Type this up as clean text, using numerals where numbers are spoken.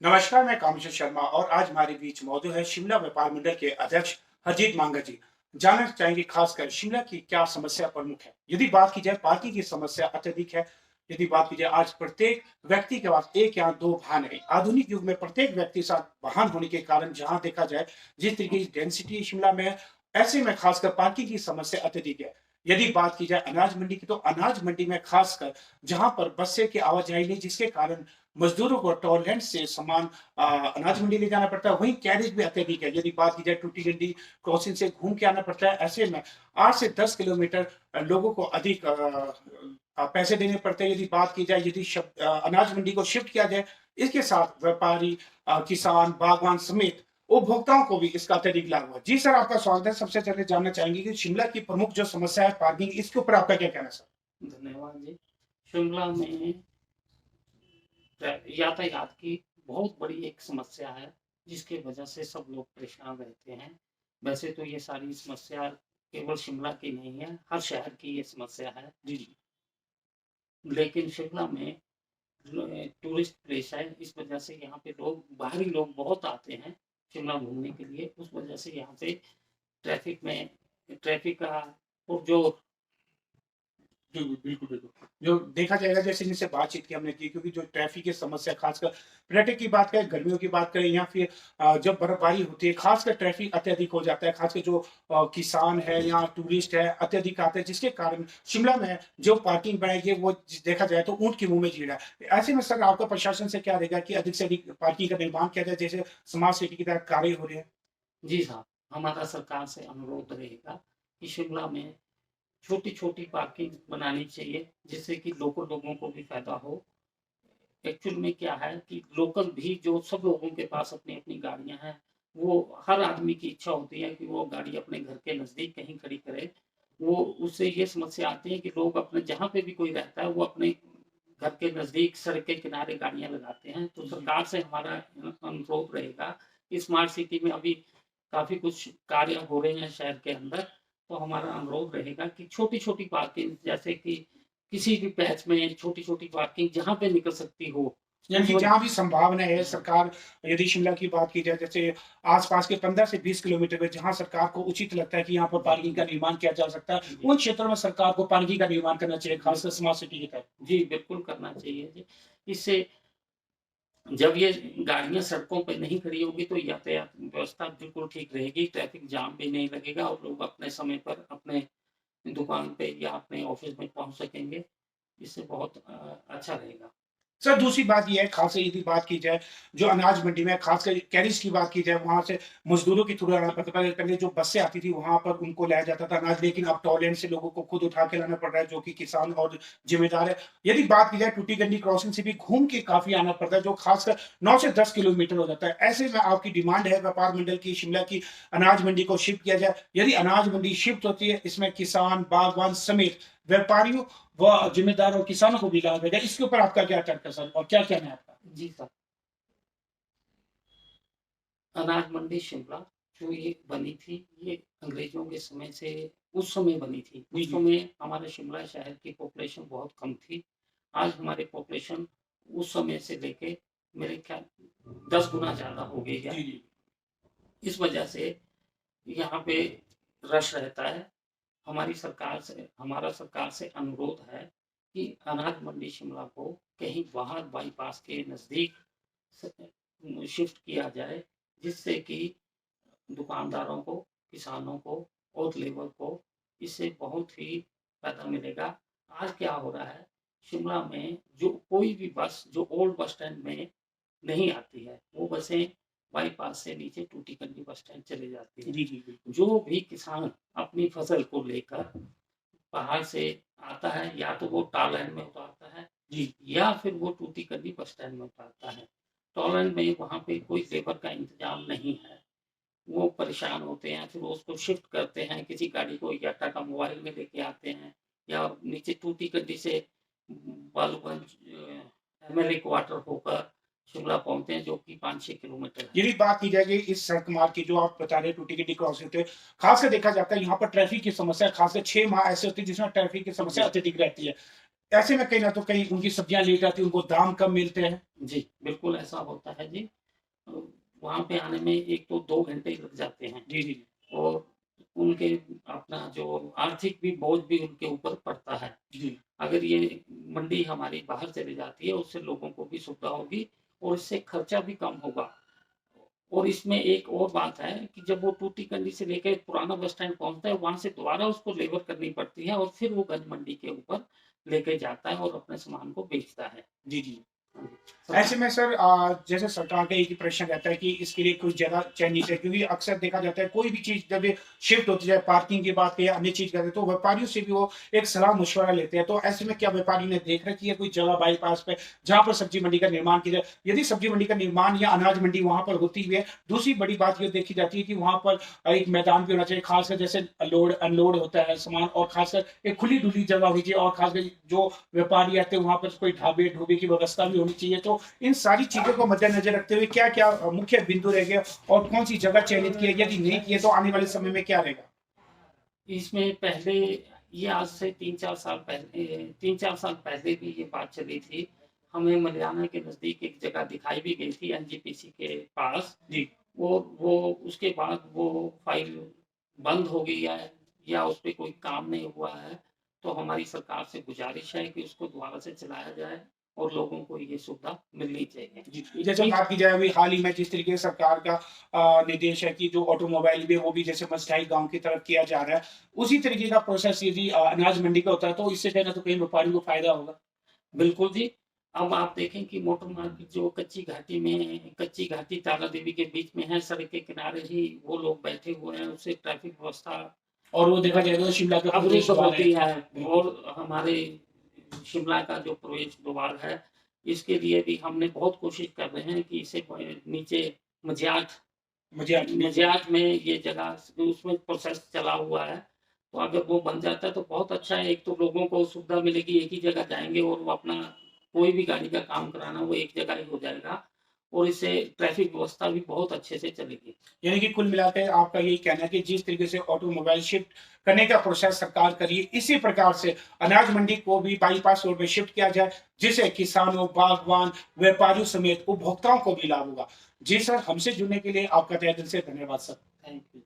नमस्कार, मैं कामेश्वर शर्मा और आज हमारे बीच मौजूद है शिमला व्यापार मंडल के अध्यक्ष हरजीत मांगा जी। जानना चाहेंगे खासकर शिमला की क्या समस्या प्रमुख है। यदि बात की जाए पार्किंग की समस्या अत्यधिक है। यदि बात की जाए आज प्रत्येक व्यक्ति के पास एक या दो वाहन है। आधुनिक युग में प्रत्येक व्यक्ति के साथ वाहन होने के कारण जहां देखा जाए जिस तरीके की डेंसिटी शिमला में है, ऐसे में खासकर पार्किंग की समस्या अत्यधिक है। यदि बात की जाए अनाज मंडी की तो अनाज मंडी में खासकर जहां पर बसें की आवाजाही नहीं जिसके कारण मजदूरों को टोलरेंट से सामान अनाज मंडी ले जाना पड़ता है। वहीं कैरेज भी अत्यधिक है। यदि बात की जाए टूटी गंडी क्रॉसिंग से घूम के आना पड़ता है। ऐसे में 8 से 10 किलोमीटर लोगों को अधिक पैसे देने पड़ते हैं। यदि बात की जाए यदि अनाज मंडी को शिफ्ट किया जाए, इसके साथ व्यापारी, किसान, बागवान समेत उपभोक्ताओं को भी इसका अत्यधिक लाभ हुआ। जी सर, आपका स्वागत है। सबसे पहले जानना चाहेंगे कि शिमला की प्रमुख जो समस्या है पार्किंग, इसके ऊपर आपका क्या कहना है सर? धन्यवाद जी। शिमला में यातायात की बहुत बड़ी एक समस्या है, जिसकी वजह से सब लोग परेशान रहते हैं। वैसे तो ये सारी समस्या केवल शिमला की नहीं है, हर शहर की ये समस्या है। जी, जी। लेकिन शिमला में टूरिस्ट प्लेस है, इस वजह से यहाँ पे बाहरी लोग बहुत आते हैं शिमला घूमने के लिए। उस वजह से यहाँ पे ट्रैफिक का पुरजोर। बिल्कुल, बिल्कुल, बिल्कुल। जो देखा जाएगा जैसे जिनसे बातचीत की हमने की क्योंकि जो ट्रैफ़िक की समस्या ख़ासकर पर्यटक की बात करें, गर्मियों की बात करें या फिर जब बर्फ़बारी होती है, ख़ासकर ट्रैफ़िक अत्यधिक हो जाता है। ख़ासकर जो किसान है या टूरिस्ट है, अत्यधिक आते हैं जिसके कारण शिमला में जो पार्किंग बनाई गई है वो देखा जाए तो ऊँट के मुँह में जीरा है। ऐसे में सर आपका प्रशासन से क्या रहेगा कि अधिक से अधिक पार्किंग का निर्माण किया जाए जैसे स्मार्ट सिटी की तरह कार्य हो रहे हैं? जी साहब, हमारा सरकार से अनुरोध रहेगा कि शिमला में छोटी-छोटी पार्किंग बनानी चाहिए, जिससे कि लोकल लोगों को भी फ़ायदा हो। एक्चुअल में क्या है कि लोकल भी जो सब लोगों के पास अपनी-अपनी गाड़ियाँ हैं, वो हर आदमी की इच्छा होती है कि वो गाड़ी अपने घर के नज़दीक कहीं खड़ी करे। वो उससे ये समस्या आती है कि लोग अपने जहाँ पे भी कोई रहता है, वो अपने घर के नज़दीक सड़क के किनारे गाड़ियाँ लगाते हैं। तो जी। सरकार से हमारा अनुरोध रहेगा कि स्मार्ट सिटी में अभी काफ़ी कुछ कार्य हो रहे हैं शहर के अंदर। तो हमारा अनुरोध रहेगा कि छोटी-छोटी पार्किंग जैसे कि किसी भी पैच में छोटी-छोटी पार्किंग जहाँ पे निकल सकती हो, यानी उस कि वक़्त। जहाँ भी संभावना है जी, सरकार यदि शिमला की बात की जाए जैसे आस-पास के 15 से 20 किलोमीटर में जहाँ सरकार को उचित लगता है कि यहाँ पर जी, पार्किंग का निर्माण किया जा सकता है, जी, उन क्षेत्रों में सरकार को पार्किंग का निर्माण करना चाहिए, जी, खासकर स्मार्ट सिटी की तरफ। जी, बिल्कुल करना चाहिए जी। इससे जब ये गाड़ियाँ सड़कों पे नहीं खड़ी होंगी तो यातायात व्यवस्था बिल्कुल ठीक रहेगी, ट्रैफिक जाम भी नहीं लगेगा और लोग अपने समय पर अपने दुकान पे या अपने ऑफ़िस में पहुँच सकेंगे। इससे बहुत अच्छा रहेगा। सर दूसरी बात ये है खास यदि बात की जाए जो अनाज मंडी में खासकर कैरिज की बात की जाए वहाँ से मज़दूरों के थ्रू आना पड़ता था। पहले जो बसें आती थी वहाँ पर उनको लाया जाता था अनाज लेकिन अब टॉयलेट से लोगों को खुद उठा के लाना पड़ रहा है जो कि किसान और ज़िम्मेदार है। यदि बात की जाए टूटी गंडी क्रॉसिंग से भी घूम के काफ़ी आना पड़ता है जो खासकर 9 से 10 किलोमीटर हो जाता है। ऐसे में आपकी डिमांड है व्यापार मंडल की शिमला की अनाज मंडी को शिफ्ट किया जाए। यदि अनाज मंडी शिफ्ट होती है इसमें किसान, बागवान समेत व्यापारियों व जिम्मेदार और किसानों को भी लाभ होगा। इसके ऊपर आपका क्या तर्क है सर और क्या कहना है आपका? जी सर, अनाज मंडी शिमला जो ये बनी थी, ये अंग्रेज़ों के समय से उस समय बनी थी। जी, उस जी। समय हमारे शिमला शहर की पॉपुलेशन बहुत कम थी। आज हमारी पॉपुलेशन उस समय से लेके मेरे ख्याल 10 गुना ज़्यादा हो गई है। जी, जी। इस वजह से यहाँ पे रश रहता है। हमारा सरकार से अनुरोध है कि अनाज मंडी शिमला को कहीं बाहर बाईपास के नज़दीक स शिफ्ट किया जाए, जिससे कि दुकानदारों को, किसानों को और लेबर को इससे बहुत ही फ़ायदा मिलेगा। आज क्या हो रहा है, शिमला में जो कोई भी बस जो ओल्ड बस स्टैंड में नहीं आती है, वो बसें बाईपास से नीचे टूटीकंडी बस स्टैंड चली जाती हैं। जी, जी, बिल्कुल। जो भी किसान अपनी फसल को लेकर बाहर से आता है, या तो वो टॉलैंड में उतारता है जी। या फिर वो टूटीकंडी बस स्टैंड में उतारता है। टॉलैंड में वहाँ पे कोई लेबर का इंतज़ाम नहीं है। वो परेशान होते हैं, फिर उसको शिफ्ट करते हैं, किसी गाड़ी को या टाटा मोबाइल में लेके आते हैं या नीचे टूटीकंडी से बालूगंज एमएलए क्वार्टर होकर शिमला पहुँचते हैं, जो कि 5-6 किलोमीटर है। यदि बात की जाए कि इस सड़क मार्ग की जो आप बता रहे हैं टूटी-गटी क्रॉसिंग होते हैं, खासकर देखा जाता है यहाँ पर ट्रैफिक की समस्या खासकर 6 माह ऐसे होते हैं जिसमें ट्रैफिक की समस्या जी, अत्यधिक रहती है। ऐसे में कहीं ना तो कहीं उनकी सब्जियां लेट आती है, उनको दाम कम मिलते हैं। जी, बिल्कुल ऐसा होता है जी। अ, वहाँ पे आने में 1 तो 2 घंटे लग जाते हैं जी जी और उनके अपना जो आर्थिक भी बोझ भी उनके ऊपर पड़ता है। जी अगर ये मंडी हमारी बाहर चली जाती है, उससे लोगों को भी सुविधा होगी और इससे खर्चा भी कम होगा। और इसमें एक और बात है कि जब वो टूटी-कंडी से लेके पुराना बस स्टैंड पहुँचता है, वहाँ से दोबारा उसको लेबर करनी पड़ती है और फिर वो गंज मंडी के ऊपर लेके जाता है और अपने सामान को बेचता है। जी जी। हाँ जी, ऐसे सरकार में सर जैसे सरकार का एक ही प्रश्न रहता है कि इसके लिए कुछ जगह चयनित है, क्योंकि अक्सर देखा जाता है कोई भी चीज जब ये शिफ्ट होती है, पार्किंग की बात करें, अन्य चीज करते हैं, तो व्यापारियों से भी वो एक सलाह मशवरा लेते हैं। तो ऐसे में क्या व्यापारी ने देख रखी है कोई जगह बाईपास पे जहां पर सब्जी मंडी का निर्माण किया जाए? यदि सब्जी मंडी का निर्माण या अनाज मंडी वहां पर होती भी है, दूसरी बड़ी बात ये देखी जाती है कि वहां पर एक मैदान भी होना चाहिए, खासकर जैसे लोड अनलोड होता है सामान, और खासकर एक खुली डुली जगह होनी चाहिए, और खासकर जो व्यापारी आते हैं वहां पर कोई ढाबे ढोबे की व्यवस्था भी होनी चाहिए। तो इन सारी चीजों को मद्देनजर रखते हुए क्या क्या मुख्य बिंदु रह गए और कौन सी जगह चयनित की है? यदि नहीं किए तो आने वाले समय में क्या रहेगा? इसमें पहले ये आज से 3-4 साल पहले 3-4 साल पहले भी ये बात चली थी। हमें मलियाना के नज़दीक एक जगह दिखाई भी गई थी एनजीपीसी के पास। जी वो उसके बाद वो फ़ाइल बंद हो गई है या उस पे कोई काम नहीं हुआ है। तो हमारी सरकार से गुज़ारिश है कि उसको दोबारा से चलाया जाए और लोगों को ये सुविधा मिलनी चाहिए। जी, जैसे इस बात की जाए अभी हाल ही में जिस तरीके से सरकार का निर्देश है कि जो ऑटोमोबाइल भी है वो भी जैसे मस्टैग गांव की तरफ किया जा रहा है, उसी तरीके का प्रोसेस यदि अनाज मंडी का होता है तो इससे कहीं ना तो कहीं व्यापारियों को फायदा होगा। बिल्कुल जी। अब आप देखें कि मोटर मार्ग जो कच्ची घाटी तारा देवी के बीच में है, सड़क के किनारे ही वो लोग बैठे हुए हैं, उससे ट्रैफ़िक व्यवस्था और वो देखा जाए तो शिमला का प्रवेश अवरुद्ध द्वार है। होती है बिल्कुल। और हमारे शिमला का जो प्रवेश द्वार है, इसके लिए भी हमने बहुत कोशिश कर रहे हैं कि इसे नीचे मझियाठ मुझे आज भी जी। मझियाठ में ये जगह उसमें प्रोसेस चला हुआ है। तो अगर वो बन जाता है तो बहुत अच्छा है। एक तो लोगों को सुविधा मिलेगी, एक ही जगह जाएँगे और वो अपना कोई भी गाड़ी का काम कराना वो एक जगह ही हो जाएगा और इससे ट्रैफ़िक व्यवस्था भी बहुत अच्छे से चलेगी। यानी कि कुल मिलाकर आपका यही कहना है कि जिस तरीके से ऑटोमोबाइल शिफ्ट करने का प्रोसेस सरकार करी है, इसी प्रकार से अनाज मंडी को भी बाईपास रोड में शिफ्ट किया जाए, जिससे किसानों, बागवान, व्यापारियों समेत उपभोक्ताओं को भी लाभ होगा। जी सर, हमसे जुड़ने के लिए आपका तहे दिल से धन्यवाद सर। Thank you.